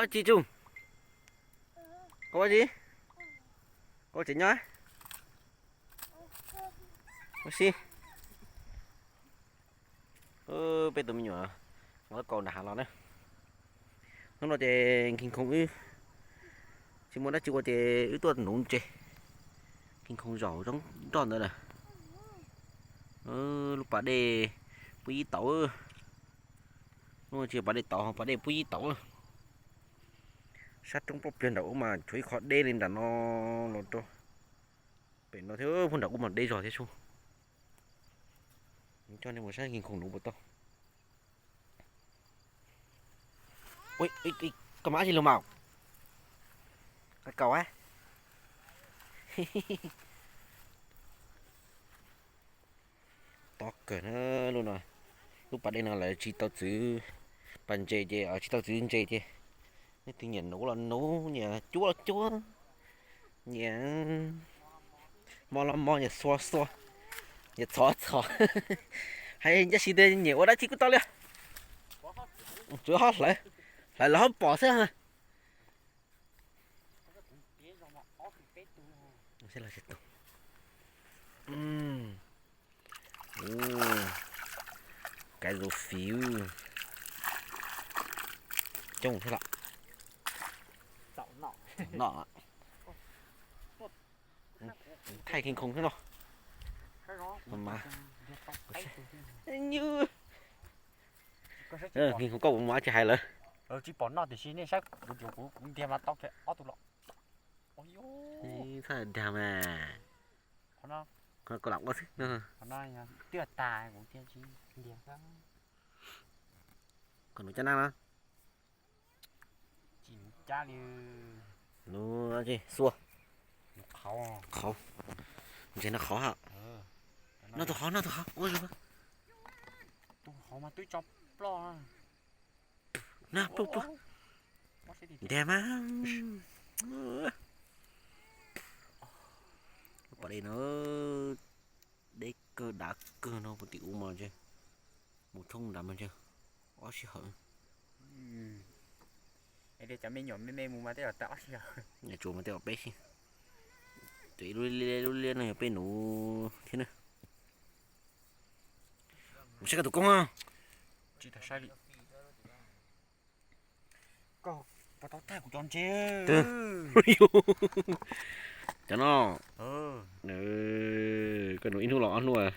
Ơ chị Trung, có gì? Có chị nhói? Có gì? Bây giờ mình nhỏ, nó còn đã lắm đấy. Nó nói về kinh khủng ư, chỉ muốn đã chịu qua về ư tuần nóng chê, kinh khủng giàu trong tròn nữa nè. Lúc bà đề bùi tẩu, nó chỉ bà đề tẩu hoặc bà đề bùi tẩu. Sát trong bọc tiền đậu mà chuối khó đê lên là nó to. Để nó thiếu phần đậu mà đê rồi thế xuống. Cho nên một sát kinh khủng đủ một to. Ui, có mã gì lùm màu? Cái cầu á. To cỡ nó luôn rồi. Lúc bà đây nào là chỉ tao chữ bàn chê chê ở chỉ tao chữ chê chê. Cái tiếng nhìn nấu là nấu nhà chúa nhà mò nhà xoa nhà xóa hay nhất sĩ đây nhiều đó chỉ có tao liền chúa hót lại là hót bỏ xe hả sẽ là sẽ tao cái đồ phiếu trông thế nào nọ thay kinh khủng thế nào mà như kinh khủng có một má chỉ hayเลยchỉ bỏ nó thì xin nên sách cũng đem là tóc thế ót tụ lọ ôi sao đàm à nó có lọc có sức nữa nó tuyệt tài cũng tiêu chí điểm đó còn một chân năng đó chỉ cha đi nó gì xua khó nó khó hả nó thật khó ôi giời tôi khó mà tôi chọc lo nè búp đẹp á ở đây nó để cơ đá cơ nó một tiểu mà chứ một thông đắm mà chứ ó xí hở để cho mấy nhóm mấy mù mà tới là tao xí hở nhà chùa mà tới ở bé xí tụi lui liên này bên nụ thế này một xe cả tụi con à chỉ thật sai đi có bắt tao tay của con chứ cho nó ừ cái nụ in thu lọ ăn luôn à